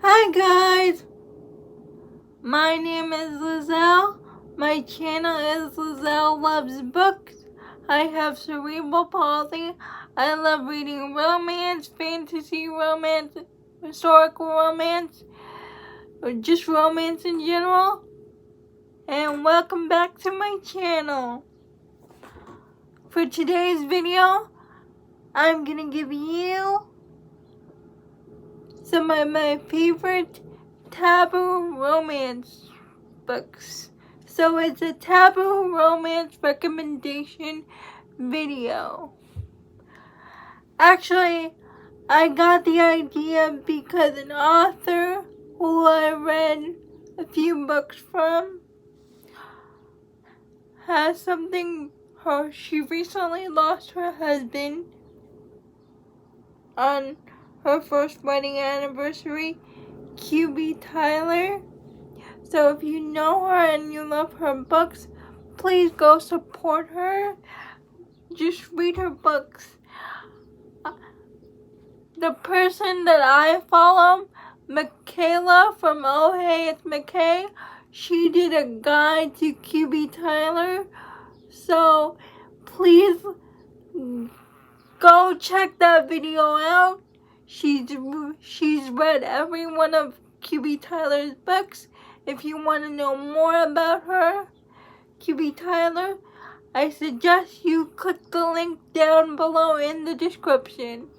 Hi guys, my name is Lizelle. My channel is Lizelle Loves Books. I have cerebral palsy. I love reading romance, fantasy romance, historical romance, or just romance in general. And welcome back to my channel. For today's video, I'm gonna give you some of my favorite taboo romance books. So it's a taboo romance recommendation video. Actually, I got the idea because an author who I read a few books from has something. She recently lost her husband on her first wedding anniversary, QB Tyler. So if you know her and you love her books, please go support her. Just read her books. The person that I follow, Michaela from Ohheyitsmichae, she did a guide to QB Tyler. So please go check that video out. She's read every one of QB Tyler's books. If you want to know more about her, QB Tyler, I suggest you click the link down below in the description.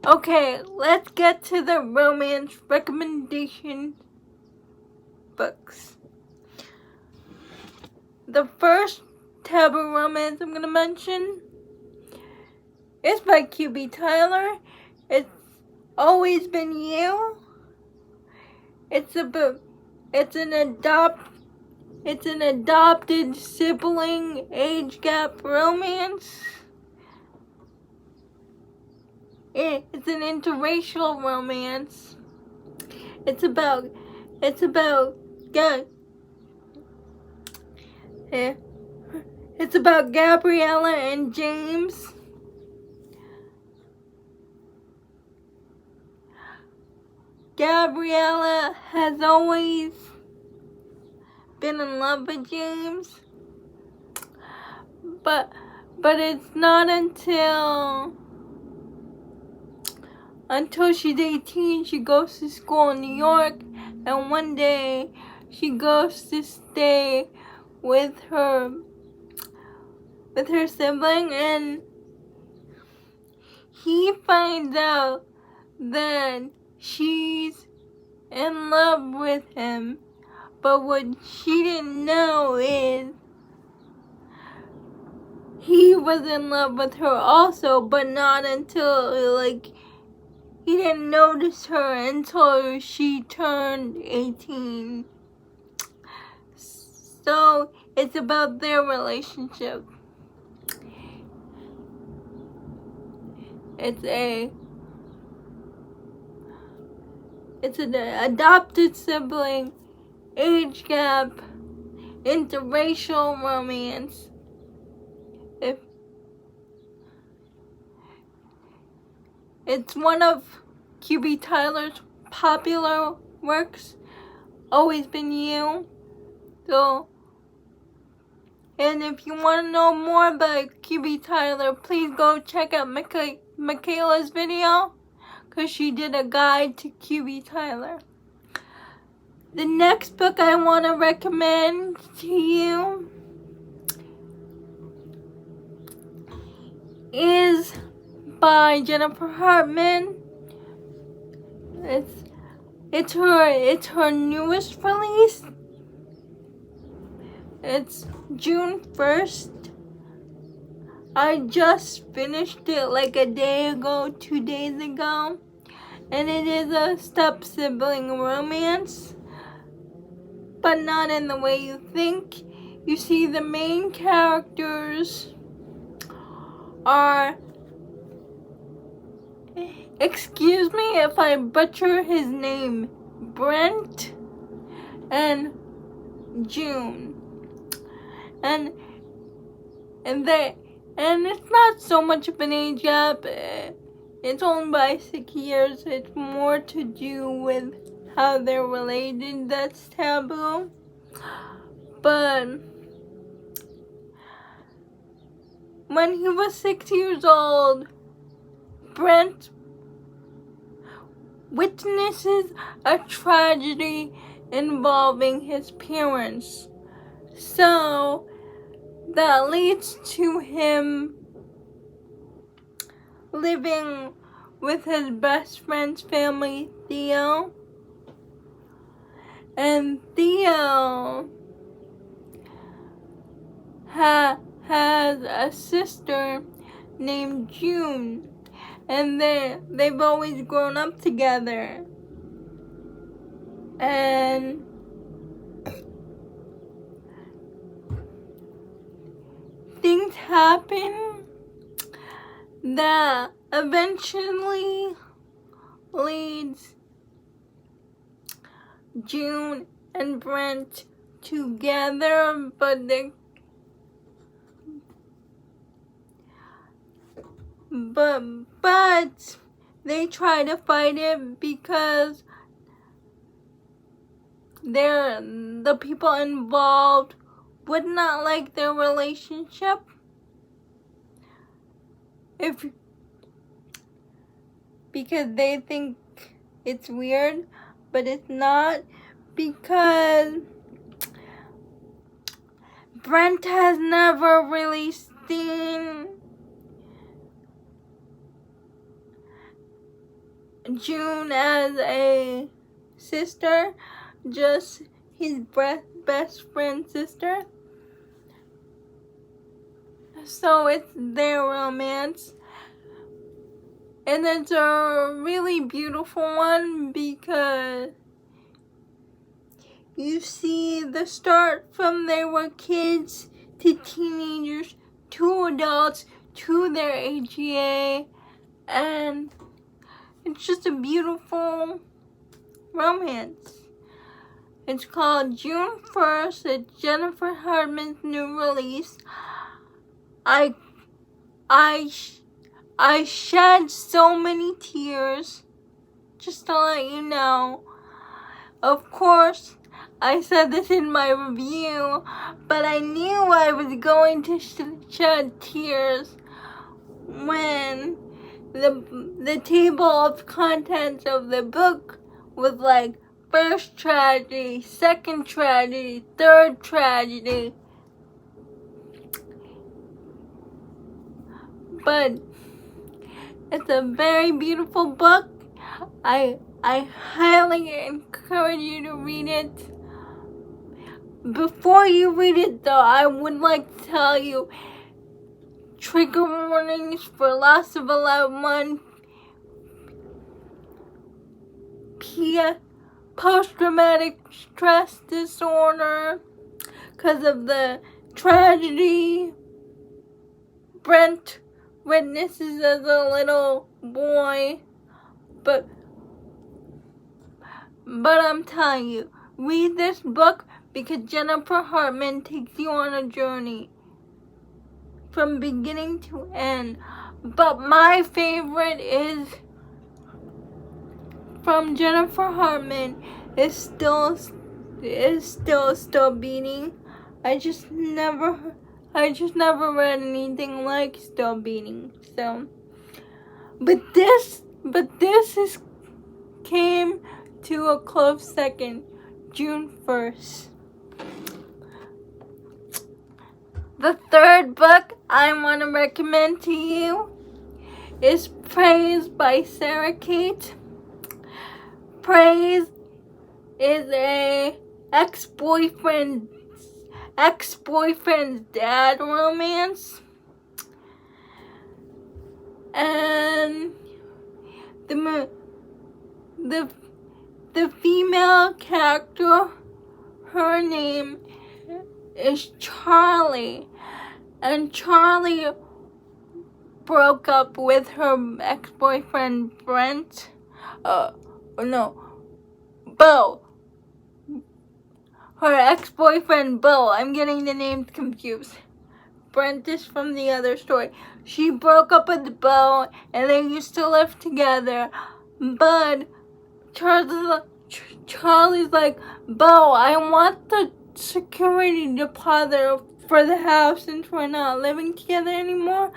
Okay, let's get to the romance recommendation books. The first taboo romance I'm going to mention is by QB Tyler. It's Always Been You. It's an adopted sibling age gap romance. It's an interracial romance. It's about Gabriella and James. Gabriella has always been in love with James, but it's not until she's 18, she goes to school in New York, and one day she goes to stay with her sibling, and he finds out that she's in love with him. But what she didn't know is he was in love with her also, but not until, he didn't notice her until she turned 18. So it's about their relationship. It's an adopted sibling, age gap, interracial romance. It's one of QB Tyler's popular works, Always Been You. So, and if you want to know more about QB Tyler, please go check out Michaela's video, because she did a guide to QB Tyler. The next book I want to recommend to you is by Jennifer Hartman. It's her newest release. It's June 1st. I just finished it like a day ago, 2 days ago. And it is a step-sibling romance, but not in the way you think. You see, the main characters are, excuse me if I butcher his name, Brent and June. And it's not so much of an age gap. it's only by 6 years. It's more to do with how they're related that's taboo. But when he was 6 years old, Brent witnesses a tragedy involving his parents. So that leads to him living with his best friend's family, Theo. And Theo has a sister named June. And they've always grown up together. And things happen that eventually leads June and Brent together, but they try to fight it because the people involved would not like their relationship. Because they think it's weird, but it's not, because Brent has never really seen June as a sister, just his best friend's sister. So it's their romance. And it's a really beautiful one because you see the start from they were kids to teenagers to adults to their AGA, and it's just a beautiful romance. It's called June 1st. It's Jennifer Hartman's new release. I shed so many tears, just to let you know. Of course, I said this in my review, but I knew I was going to shed tears when the table of contents of the book was like first tragedy, second tragedy, third tragedy. But it's a very beautiful book. I highly encourage you to read it. Before you read it though, I would like to tell you, trigger warnings for loss of a loved one, post-traumatic stress disorder because of the tragedy Brent witnesses as a little boy, but I'm telling you, read this book because Jennifer Hartman takes you on a journey from beginning to end. But my favorite is from Jennifer Hartman is still beating. I just never read anything like Still Beating. So, but this came to a close second, June 1st. The third book I want to recommend to you is Praise by Sara Cate. Praise is a ex-boyfriend's dad romance, and the female character, her name is Charlie, and Charlie broke up with her ex-boyfriend Bo. Her ex-boyfriend Bo. I'm getting the names confused. apprentice from the other story. She broke up with Bo, and they used to live together. But Charlie's like, Bo, I want the security deposit for the house since we're not living together anymore.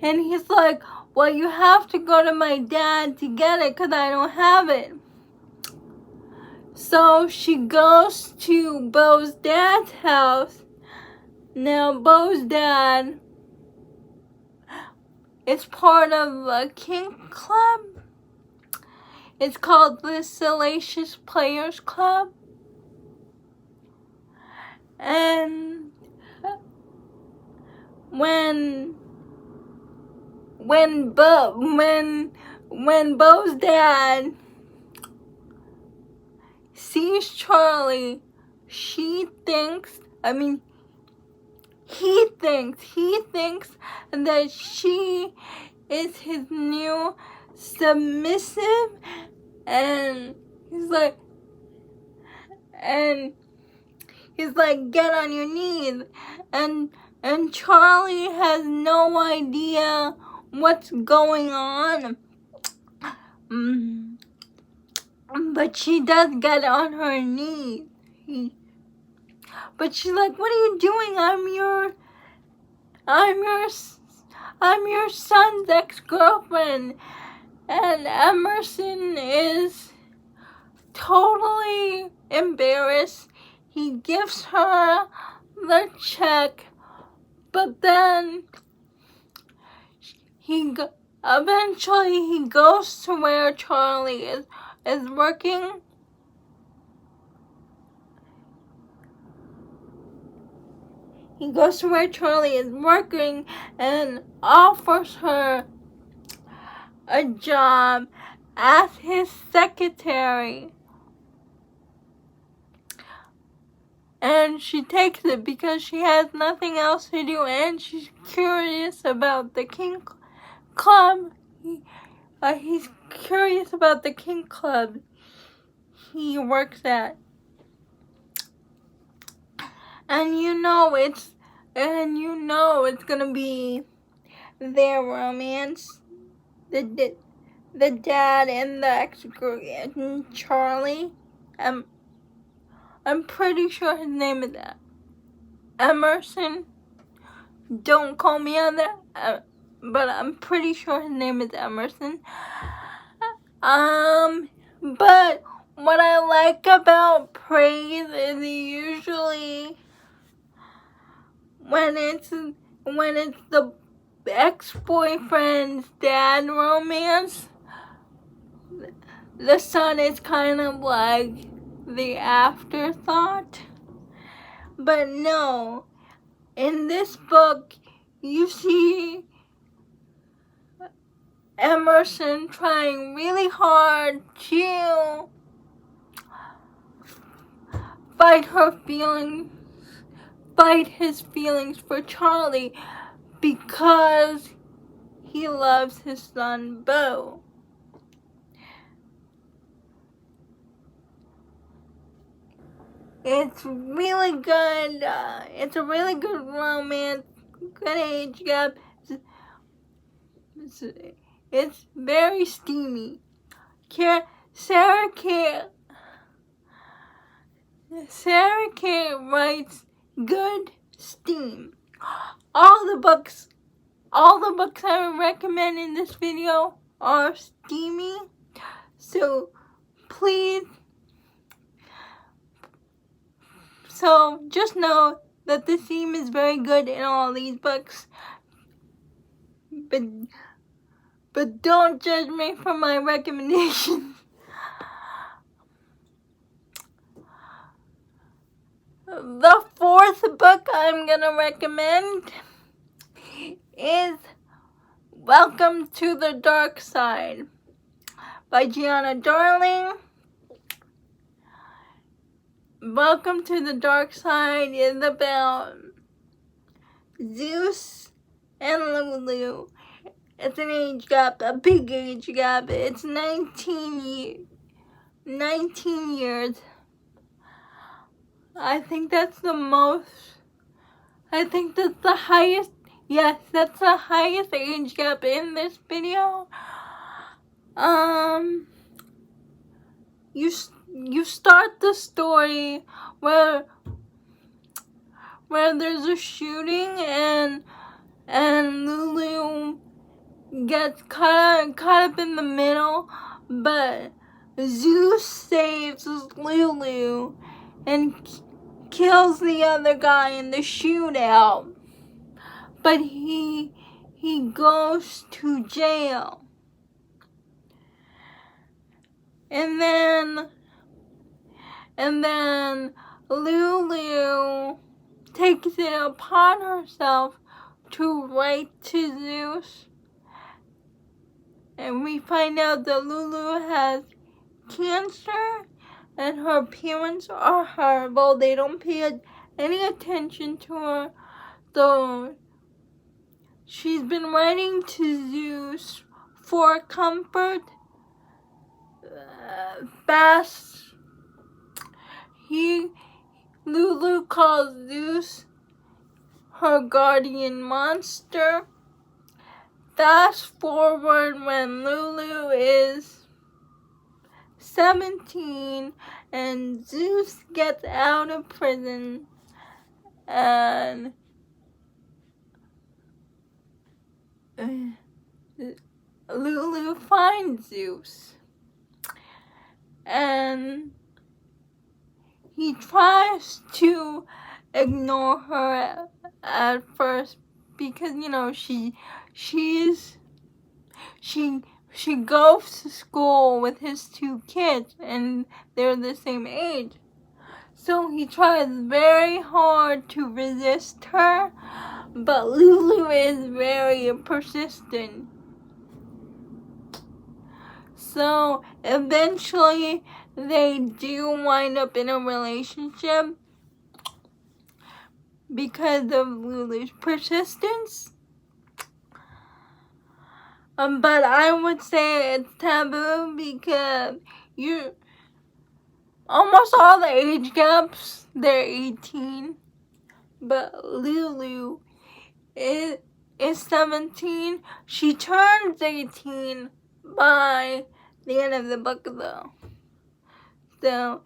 And he's like, well, you have to go to my dad to get it because I don't have it. So she goes to Bo's dad's house. Now, Bo's dad is part of a kink club. It's called the Salacious Players Club. And when Bo's dad sees Charlie, he thinks that she is his new submissive, and he's like, get on your knees, and Charlie has no idea what's going on. But she does get on her knees. But she's like, what are you doing? I'm your son's ex-girlfriend. And Emerson is totally embarrassed. He gives her the check, but then eventually he goes to where Charlie is working. He goes to where Charlie is working and offers her a job as his secretary. And she takes it because she has nothing else to do, and she's curious about the kink club. He's curious about the kink club he works at. And you know it's gonna be their romance. The dad and the ex-girl and Charlie. I'm pretty sure his name is Emerson. Don't call me on that. But I'm pretty sure his name is Emerson. But what I like about praise is usually when it's the ex-boyfriend's dad romance, the son is kind of like the afterthought. But no, in this book, you see Emerson trying really hard to fight his feelings for Charlie because he loves his son, Bo. It's really good. It's a really good romance. Good age gap. It's very steamy. Sara Cate writes good steam. All the books I recommend in this video are steamy. So please. So just know that the theme is very good in all these books. But don't judge me for my recommendations. The fourth book I'm gonna recommend is Welcome to the Darkside by Giana Darling. Welcome to the Darkside is about Zeus and Lulu. It's an age gap, a big age gap. It's 19 years. I think that's the most I think that's the highest, yes, that's the highest age gap in this video. You start the story where there's a shooting and Lulu gets caught up in the middle, but Zeus saves Lulu and kills the other guy in the shootout, but he goes to jail. And then Lulu takes it upon herself to write to Zeus. And we find out that Lulu has cancer and her parents are horrible. They don't pay any attention to her. So she's been writing to Zeus for comfort. Lulu calls Zeus her guardian monster. Fast forward when Lulu is 17 and Zeus gets out of prison and Lulu finds Zeus. And he tries to ignore her at first because, you know, she goes to school with his two kids and they're the same age. So he tries very hard to resist her, but Lulu is very persistent. So eventually they do wind up in a relationship because of Lulu's persistence. But I would say it's taboo because almost all the age gaps, they're 18. But Lulu is 17. She turns 18 by the end of the book, though. So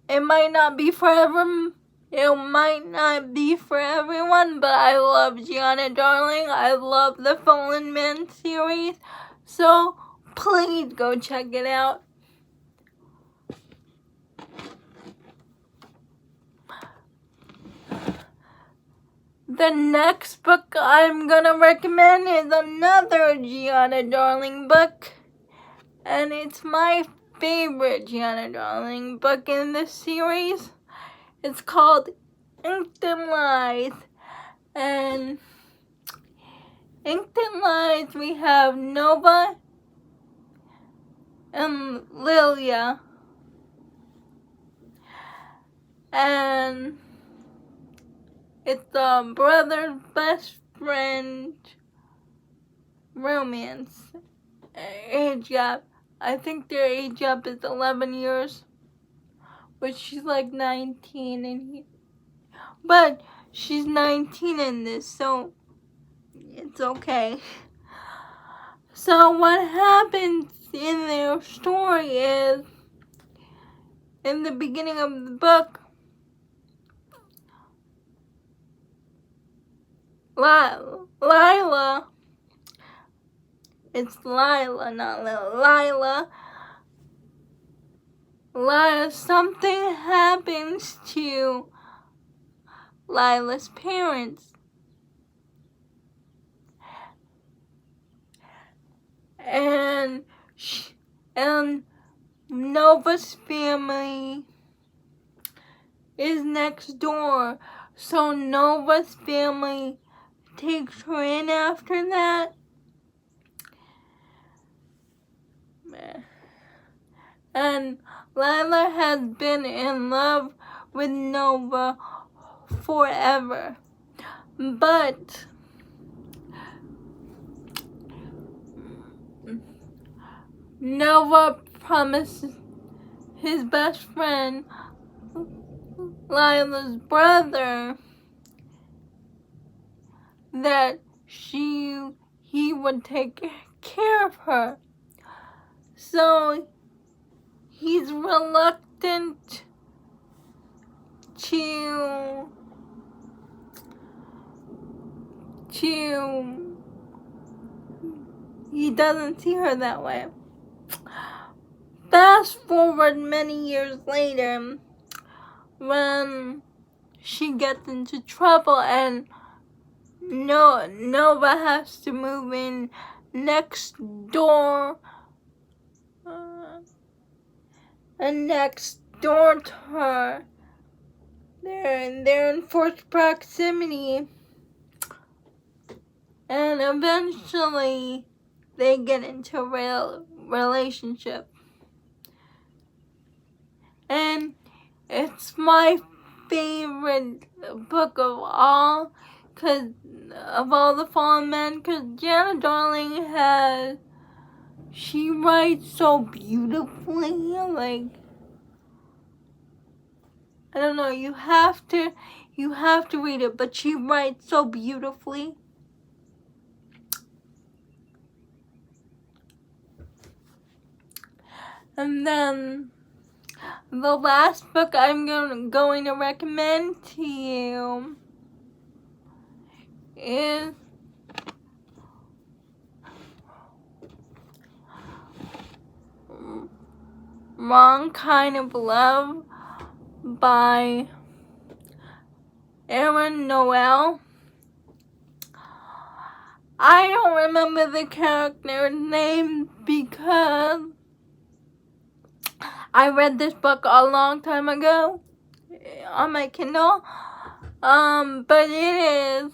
it might not be for everyone. It might not be for everyone, but I love Giana Darling. I love the Fallen Men series. So please go check it out. The next book I'm gonna recommend is another Giana Darling book. And it's my favorite Giana Darling book in this series. It's called Inked and Lies. And Inked and Lies, we have Nova and Lilia. And it's a brother's best friend romance. Age gap. I think their age gap is 11 years. But she's like 19 but she's 19 in this, so it's okay. So what happens in their story is, in the beginning of the book, Lila, it's Lila, not Lila. Something happens to Lila's parents. And Nova's family is next door. So Nova's family takes her in after that. And Lila has been in love with Nova forever. But Nova promises his best friend, Lila's brother, that he would take care of her. So he's reluctant to he doesn't see her that way. Fast forward many years later, when she gets into trouble and Nova has to move in next door, next door to her. They're in forced proximity, and eventually they get into a relationship. And it's my favorite book of all, because of all the fallen men, because Giana Darling she writes so beautifully, like, I don't know, you have to read it, but she writes so beautifully. And then the last book I'm going to recommend to you is Wrong Kind of Love by Erin Noelle. I don't remember the character's name because I read this book a long time ago on my Kindle. But it is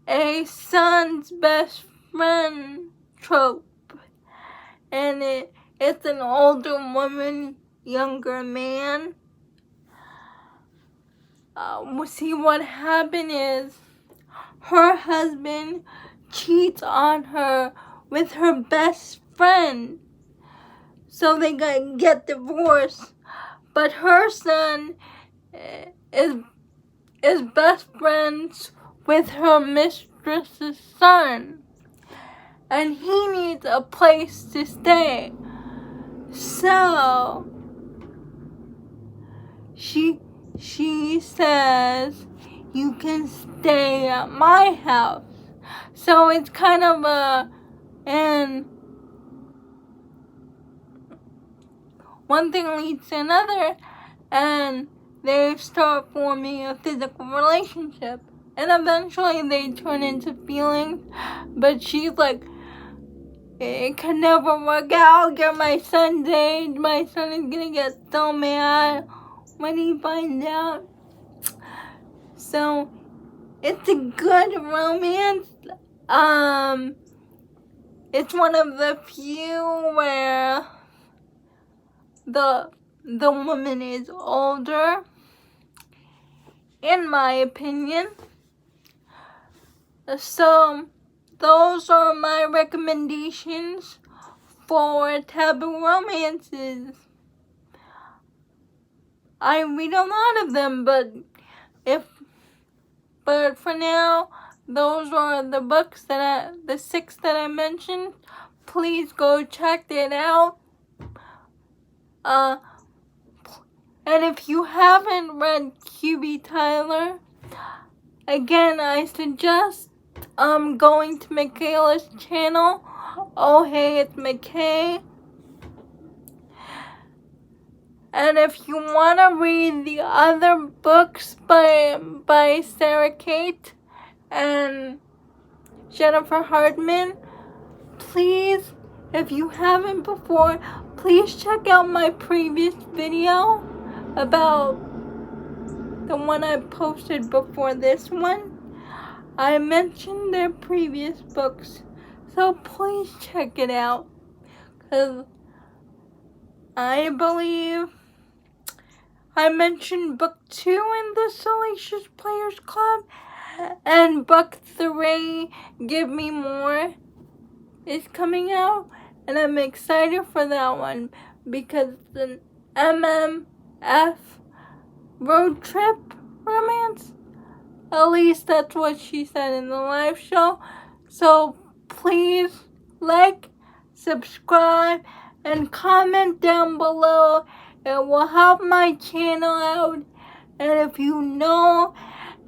a son's best friend trope. And it's an older woman, younger man. See, what happened is her husband cheats on her with her best friend. So they get divorced. But her son is best friends with her mistress's son. And he needs a place to stay. So she says, you can stay at my house. So it's kind of and one thing leads to another, and they start forming a physical relationship. And eventually they turn into feelings, but she's like, it can never work out. You're my son's age. My son is gonna get so mad when he finds out. So it's a good romance. It's one of the few where the woman is older, in my opinion. So those are my recommendations for taboo romances. I read a lot of them, but for now, those are the books the 6 that I mentioned. Please go check it out. And if you haven't read QB Tyler, again, I suggest going to Michaela's channel, Ohheyitsmichae. And if you want to read the other books by Sara Cate and Jennifer Hartman, please, if you haven't before, please check out my previous video about the one I posted before this one. I mentioned their previous books, so please check it out, because I believe I mentioned book 2 in the Salacious Players Club, and book 3, Give Me More, is coming out, and I'm excited for that one because it's an MMF road trip romance. At least that's what she said in the live show. So please like, subscribe, and comment down below. It will help my channel out. And if you know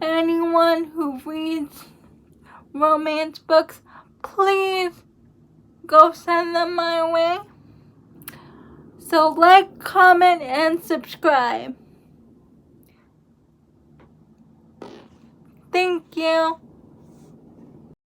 anyone who reads romance books, please go send them my way. So like, comment, and subscribe. Thank you.